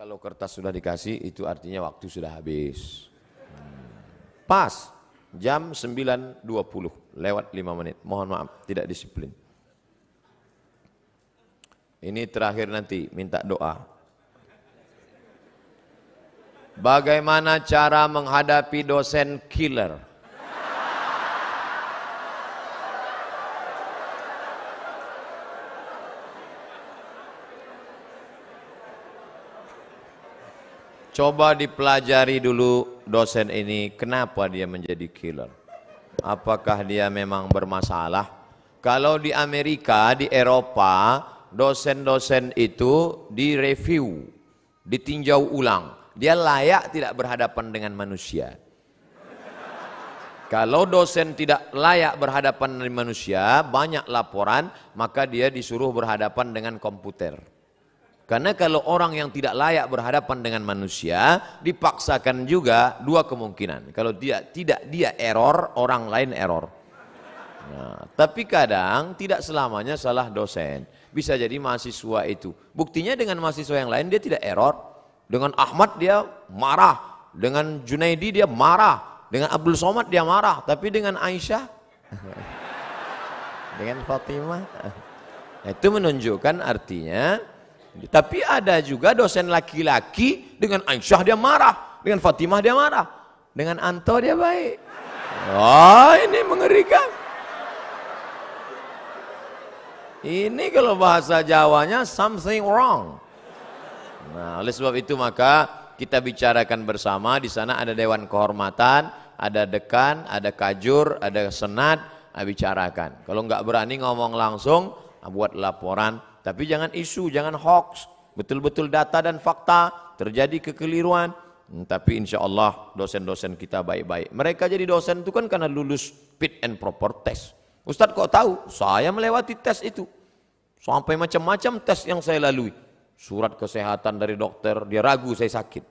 Kalau kertas sudah dikasih, itu artinya waktu sudah habis. Pas, jam 9.20, lewat 5 menit. Mohon maaf, tidak disiplin. Ini terakhir nanti, minta doa. Bagaimana cara menghadapi dosen killer? Coba dipelajari dulu dosen ini, kenapa dia menjadi killer. Apakah dia memang bermasalah? Kalau di Amerika, di Eropa, dosen-dosen itu direview, ditinjau ulang. Dia layak tidak berhadapan dengan manusia. Kalau dosen tidak layak berhadapan dengan manusia, banyak laporan, maka dia disuruh berhadapan dengan komputer. Karena kalau orang yang tidak layak berhadapan dengan manusia, dipaksakan juga dua kemungkinan. Kalau tidak dia error, orang lain error. Nah, tapi kadang tidak selamanya salah dosen. Bisa jadi mahasiswa itu. Buktinya dengan mahasiswa yang lain dia tidak error. Dengan Ahmad dia marah. Dengan Junaidi dia marah. Dengan Abdul Somad dia marah. Tapi dengan Aisyah, dengan Fatimah, itu menunjukkan artinya. Tapi ada juga dosen laki-laki, dengan Aisyah dia marah, dengan Fatimah dia marah, dengan Anto dia baik. Wah, ini mengerikan. Ini kalau bahasa Jawanya something wrong. Nah, oleh sebab itu maka kita bicarakan bersama. Di sana ada dewan kehormatan, ada dekan, ada kajur, ada senat, bicarakan. Kalau nggak berani ngomong langsung, buat laporan. Tapi jangan isu, jangan hoax, betul-betul data dan fakta, terjadi kekeliruan. Tapi insya Allah dosen-dosen kita baik-baik. Mereka jadi dosen itu kan karena lulus fit and proper test. Ustadz kok tahu? Saya melewati tes itu. Sampai macam-macam tes yang saya lalui. Surat kesehatan dari dokter, dia ragu saya sakit.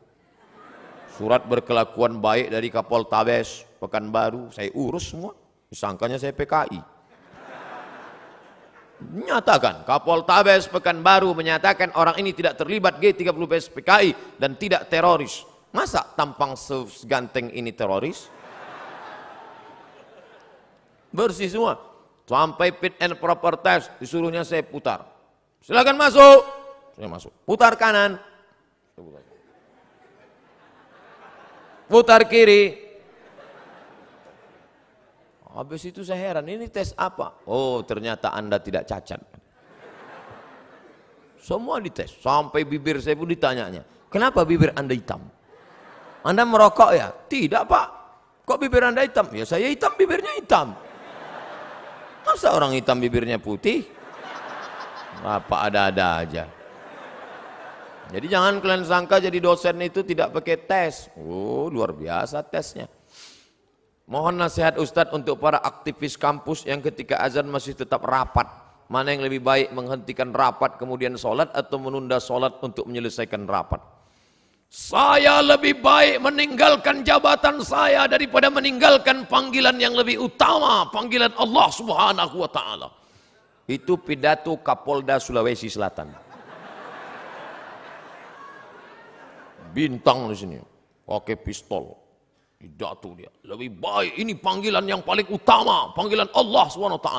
Surat berkelakuan baik dari Kapoltabes Pekanbaru, saya urus semua. Disangkanya saya PKI. Nyatakan Kapoltabes Pekanbaru menyatakan orang ini tidak terlibat G30 PKI dan tidak teroris. Masa tampang seganteng ini teroris? Bersih semua. Sampai fit and proper test, disuruhnya saya putar. Silakan masuk. Saya masuk. Putar kanan. Putar kiri. Habis itu saya heran, ini tes apa? Oh, ternyata Anda tidak cacat. Semua dites, sampai bibir saya pun ditanyanya. Kenapa bibir Anda hitam? Anda merokok ya? Tidak Pak. Kok bibir Anda hitam? Ya saya hitam, bibirnya hitam. Masa orang hitam bibirnya putih? Apa ada-ada aja. Jadi jangan kalian sangka jadi dosen itu tidak pakai tes. Oh, luar biasa tesnya. Mohon nasihat Ustadz untuk para aktivis kampus yang ketika azan masih tetap rapat. Mana yang lebih baik, menghentikan rapat kemudian sholat atau menunda sholat untuk menyelesaikan rapat? Saya lebih baik meninggalkan jabatan saya daripada meninggalkan panggilan yang lebih utama, panggilan Allah Subhanahu wa Ta'ala. Itu pidato Kapolda Sulawesi Selatan. Bintang di sini, pakai pistol. Pidato dia, lebih baik ini panggilan yang paling utama, panggilan Allah SWT.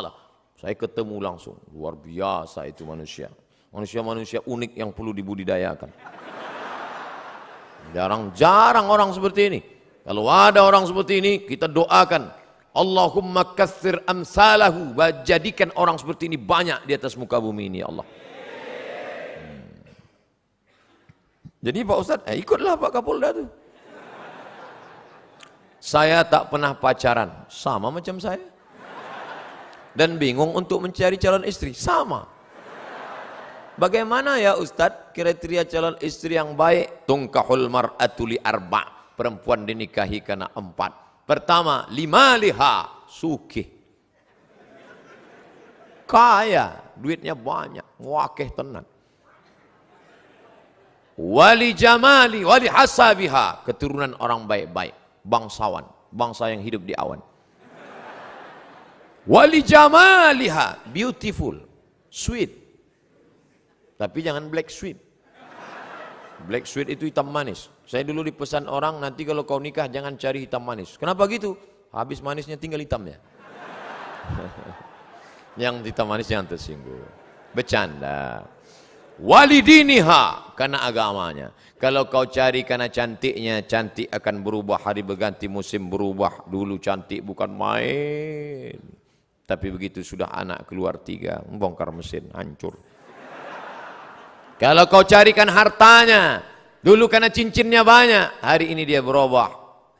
Saya ketemu langsung, luar biasa itu manusia. Manusia-manusia unik yang perlu dibudidayakan. Jarang-jarang orang seperti ini. Kalau ada orang seperti ini, kita doakan. Allahumma katsir amsalahu, jadikan orang seperti ini banyak di atas muka bumi ini ya Allah. Jadi Pak Ustadz, ikutlah Pak Kapolda tuh. Saya tak pernah pacaran, sama macam saya. Dan bingung untuk mencari calon istri, sama. Bagaimana ya Ustadz kriteria calon istri yang baik? Tungkahul mar'atu li arba', perempuan dinikahi karena 4. Pertama, limaliha, sukih. Kaya, duitnya banyak, wakeh tenan. Wali jamali, wali hasabiha, keturunan orang baik-baik. Bangsawan, bangsa yang hidup di awan. Wali jamaliha, beautiful, sweet. Tapi jangan black sweet. Black sweet itu hitam manis. Saya dulu dipesan orang, nanti kalau kau nikah jangan cari hitam manis. Kenapa gitu? Habis manisnya tinggal hitamnya. Yang hitam manis yang tersinggung. Bercanda. Walidiniha, karena agamanya. Kalau kau cari karena cantiknya, cantik akan berubah, hari berganti, musim berubah. Dulu cantik bukan main. Tapi begitu sudah anak keluar 3, membongkar mesin, hancur. Kalau kau carikan hartanya, dulu karena cincinnya banyak, hari ini dia berubah,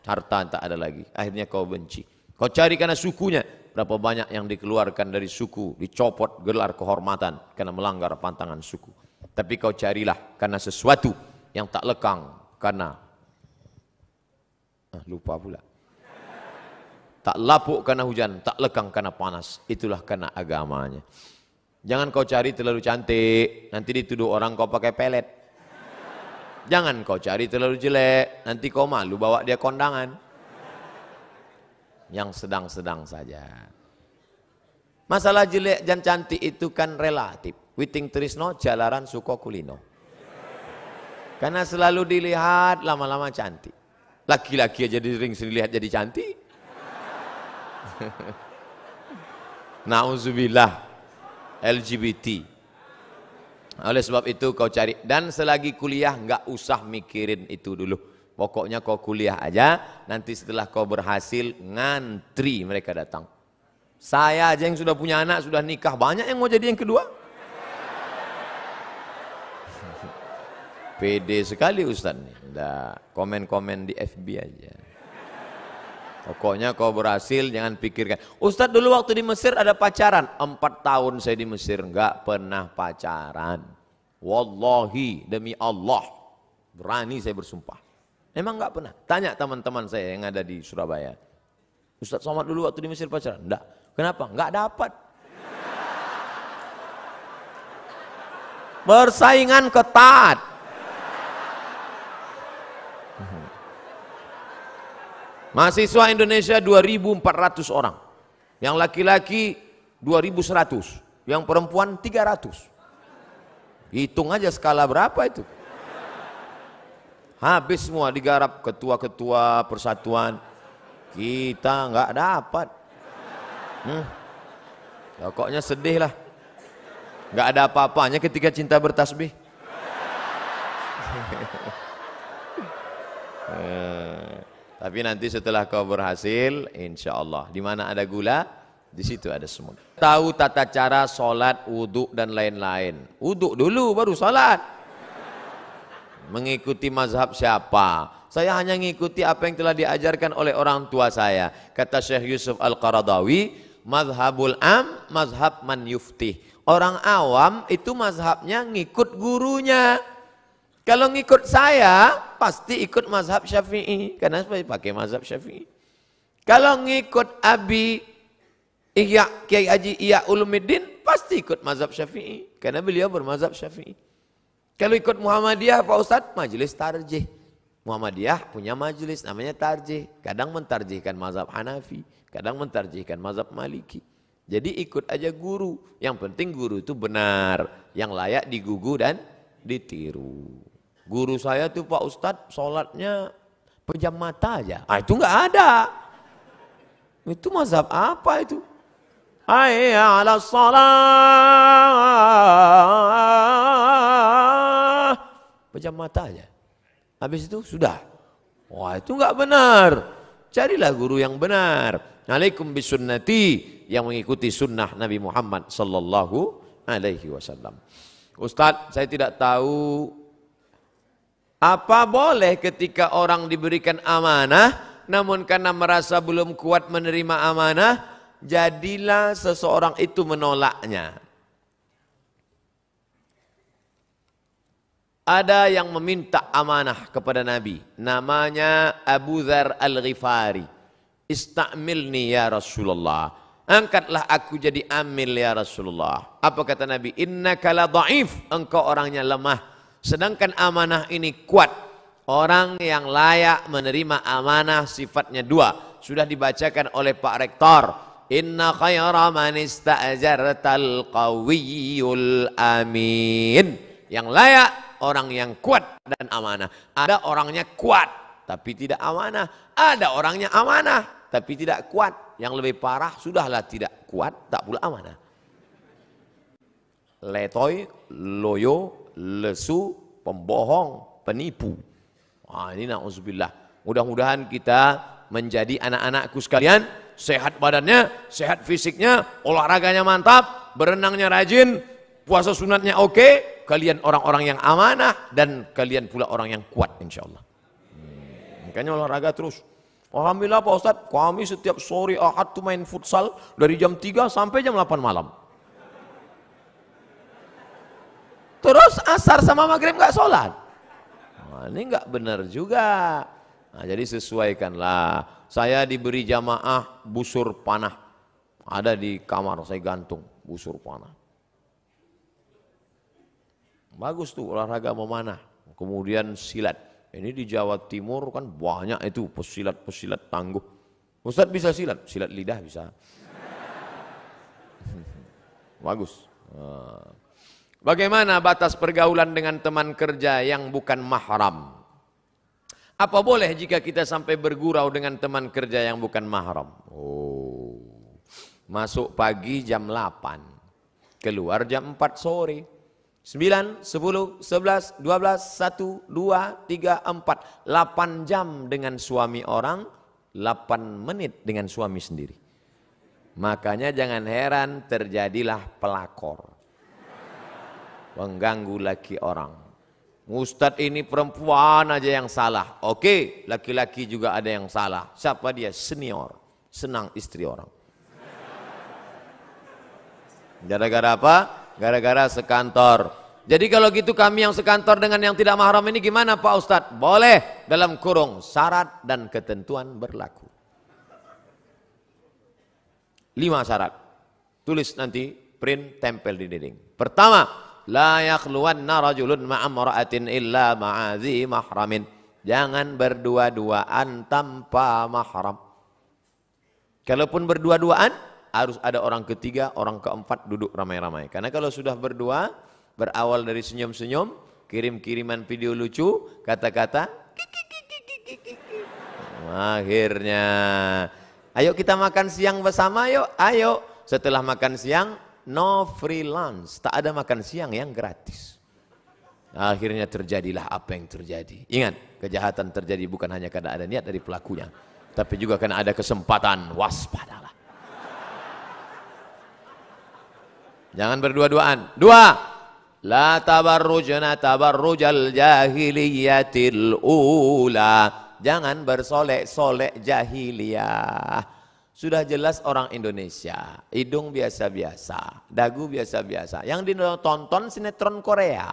harta tak ada lagi, akhirnya kau benci. Kau cari karena sukunya, berapa banyak yang dikeluarkan dari suku, dicopot gelar kehormatan karena melanggar pantangan suku. Tapi kau carilah karena sesuatu yang tak lekang, karena lupa pula. Tak lapuk karena hujan, tak lekang karena panas, itulah karena agamanya. Jangan kau cari terlalu cantik, nanti dituduh orang kau pakai pelet. Jangan kau cari terlalu jelek, nanti kau malu bawa dia kondangan. Yang sedang-sedang saja. Masalah jelek dan cantik itu kan relatif. Witing trisno jalaran suko kulino. Karena selalu dilihat lama-lama cantik. Laki-laki aja sering dilihat jadi cantik. Nauzubillah. LGBT. Oleh sebab itu kau cari, dan selagi kuliah nggak usah mikirin itu dulu. Pokoknya kau kuliah aja, nanti setelah kau berhasil ngantri mereka datang. Saya aja yang sudah punya anak, sudah nikah, banyak yang mau jadi yang kedua. Pede sekali Ustaz nih. Nggak, komen-komen di FB aja. Pokoknya kau berhasil, jangan pikirkan. Ustadz dulu waktu di Mesir ada pacaran. 4 tahun saya di Mesir, enggak pernah pacaran. Wallahi, demi Allah. Berani saya bersumpah. Memang enggak pernah. Tanya teman-teman saya yang ada di Surabaya. Ustadz Somad dulu waktu di Mesir pacaran? Enggak. Kenapa? Enggak dapat. Persaingan ketat. Mahasiswa Indonesia 2.400 orang. Yang laki-laki 2.100. Yang perempuan 300. Hitung aja skala berapa itu. Habis semua digarap ketua-ketua persatuan. Kita nggak dapat. Pokoknya sedih lah. Nggak ada apa-apanya ketika cinta bertasbih. Tapi nanti setelah kau berhasil, insya Allah, di mana ada gula, di situ ada semut. Tahu tata cara sholat, wudhu dan lain-lain. Wudhu dulu baru sholat. Mengikuti mazhab siapa? Saya hanya mengikuti apa yang telah diajarkan oleh orang tua saya. Kata Syekh Yusuf Al-Qaradawi, mazhabul am, mazhab man yuftih. Orang awam itu mazhabnya ngikut gurunya. Kalau ngikut saya, pasti ikut mazhab Syafi'i. Karena saya pakai mazhab Syafi'i. Kalau ngikut Abi Kiai Haji Ihya Ulumuddin, pasti ikut mazhab Syafi'i. Karena beliau bermazhab Syafi'i. Kalau ikut Muhammadiyah, Pak Ustadz, majelis tarjih. Muhammadiyah punya majelis, namanya tarjih. Kadang mentarjihkan mazhab Hanafi, kadang mentarjihkan mazhab Maliki. Jadi ikut aja guru. Yang penting guru itu benar. Yang layak digugu dan ditiru. Guru saya tuh Pak Ustadz sholatnya pejam mata aja. Itu nggak ada. Itu mazhab apa itu? Hayya 'alas shalah. Pejam mata aja. Habis itu sudah. Wah itu nggak benar. Carilah guru yang benar. Alaikum bisunnati, yang mengikuti sunnah Nabi Muhammad sallallahu alaihi wasallam. Ustadz, saya tidak tahu apa boleh ketika orang diberikan amanah, namun karena merasa belum kuat menerima amanah, jadilah seseorang itu menolaknya. Ada yang meminta amanah kepada Nabi, namanya Abu Dzar Al-Ghifari. Istamilni ya Rasulullah, angkatlah aku jadi amil ya Rasulullah. Apa kata Nabi? Innaka la dha'if, engkau orangnya lemah. Sedangkan amanah ini kuat. Orang yang layak menerima amanah sifatnya dua. Sudah dibacakan oleh Pak Rektor. Inna khaira man ista'jartal qawiyul amin. Yang layak orang yang kuat dan amanah. Ada orangnya kuat tapi tidak amanah. Ada orangnya amanah tapi tidak kuat. Yang lebih parah, sudahlah tidak kuat, tak pula amanah. Letoy, loyo, lesu, pembohong, penipu. Ini na'udzubillah. Mudah-mudahan kita menjadi anak-anakku sekalian, sehat badannya, sehat fisiknya, olahraganya mantap, berenangnya rajin, puasa sunatnya oke, kalian orang-orang yang amanah, dan kalian pula orang yang kuat insya Allah. Makanya olahraga terus. Alhamdulillah Pak Ustadz, kami setiap sore Ahad tuh main futsal dari jam 3 sampai jam 8 malam. Terus asar sama maghrib nggak sholat. Ini nggak benar juga. Nah, jadi sesuaikanlah. Saya diberi jamaah busur panah. Ada di kamar saya gantung busur panah. Bagus tuh olahraga memanah. Kemudian silat. Ini di Jawa Timur kan banyak itu pesilat-pesilat tangguh. Ustadz bisa silat? Silat lidah bisa. Bagus. Bagaimana batas pergaulan dengan teman kerja yang bukan mahram? Apa boleh jika kita sampai bergurau dengan teman kerja yang bukan mahram? Masuk pagi jam 8, keluar jam 4 sore. 9, 10, 11, 12, 1, 2, 3, 4. 8 jam dengan suami orang, 8 menit dengan suami sendiri. Makanya jangan heran terjadilah pelakor. Mengganggu laki orang. Ustadz ini perempuan aja yang salah. Oke, laki-laki juga ada yang salah. Siapa dia? Senior. Senang istri orang. Gara-gara apa? Gara-gara sekantor. Jadi kalau gitu kami yang sekantor dengan yang tidak mahram ini gimana Pak Ustadz? Boleh dalam kurung syarat dan ketentuan berlaku. 5 syarat. Tulis nanti, print, tempel di dinding. Pertama, la yakhluwanna rajulun ma'amra'atin illa ma'adhi mahramin. Jangan berdua-duaan tanpa mahram. Kalaupun berdua-duaan, harus ada orang ketiga, orang keempat duduk ramai-ramai. Karena kalau sudah berdua, berawal dari senyum-senyum, kirim-kiriman video lucu, kata-kata, akhirnya, ayo kita makan siang bersama yuk, ayo. Setelah makan siang, no free lunch, tak ada makan siang yang gratis. Akhirnya terjadilah apa yang terjadi. Ingat, kejahatan terjadi bukan hanya karena ada niat dari pelakunya, tapi juga karena ada kesempatan. Waspadalah. Jangan berdua-duaan. 2, la tabarrujna tabarrujal jahiliyatil ula. Jangan bersolek-solek jahiliyah. Sudah jelas orang Indonesia, hidung biasa-biasa, dagu biasa-biasa. Yang ditonton sinetron Korea.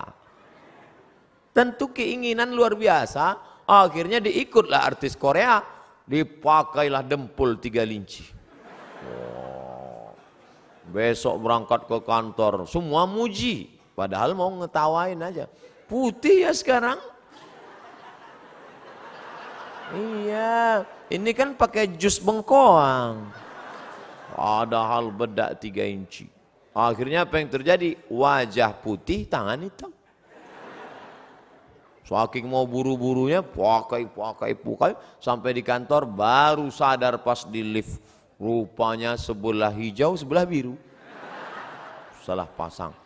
Tentu keinginan luar biasa, akhirnya diikutlah artis Korea, dipakailah dempul 3 linci. Besok berangkat ke kantor, semua muji. Padahal mau ngetawain aja. Putih ya sekarang. Iya, ini kan pakai jus bengkoang. Padahal bedak 3 inci. Akhirnya apa yang terjadi? Wajah putih, tangan hitam. Saking mau buru-burunya, pakai. Sampai di kantor baru sadar pas di lift. Rupanya sebelah hijau, sebelah biru. Salah pasang.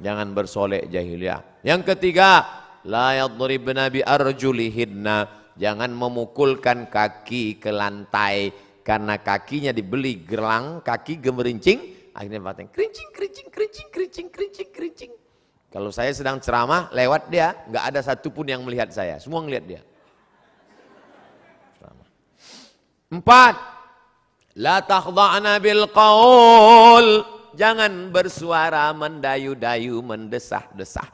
Jangan bersolek jahiliyah. Yang ketiga, la yadribna bi arjulihinna. Jangan memukulkan kaki ke lantai karena kakinya dibeli gelang, kaki gemerincing, akhirnya batang kerincing. Kalau saya sedang ceramah lewat dia, nggak ada satupun yang melihat saya, semua ngelihat dia. 4, la takhda'na bil qaul. Jangan bersuara mendayu-dayu, mendesah-desah.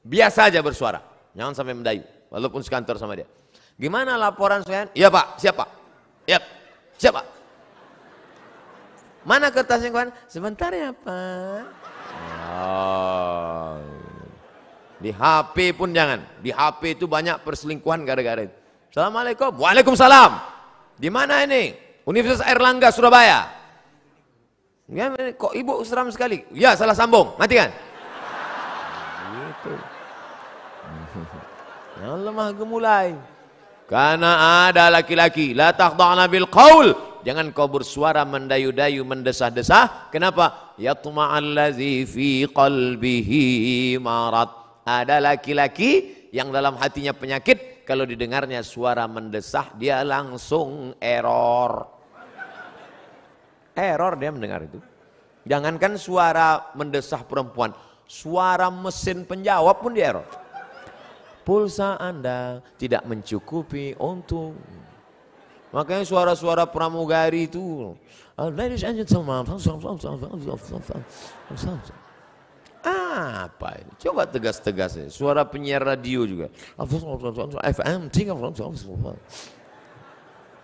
Biasa aja bersuara, jangan sampai mendayu, walaupun sekantor sama dia. Gimana laporan saya? Iya Pak, siapa? Yap, siapa? Mana kertasnya kawan? Sebentar ya Pak. Oh. Di HP pun jangan. Di HP itu banyak perselingkuhan gara-gara itu. Assalamualaikum. Waalaikumsalam. Di mana ini? Universitas Airlangga Surabaya. Ya, kok ibu seram sekali? Ya, salah sambung. Mati kan? Gitu. Yang lemah gemulai. Karena ada laki-laki, la taqda'na bil qaul. Jangan kau bersuara mendayu-dayu, mendesah-desah. Kenapa? Yatma'allazi fi qalbihi marad. Ada laki-laki yang dalam hatinya penyakit, kalau didengarnya suara mendesah, dia langsung error. Error dia mendengar itu. Jangankan suara mendesah perempuan, suara mesin penjawab pun dia error. Pulsa Anda tidak mencukupi untuk. Makanya suara-suara pramugari itu, ladies and gentlemen, apa ini? Coba tegas-tegas ya. Suara penyiar radio juga, FM 3.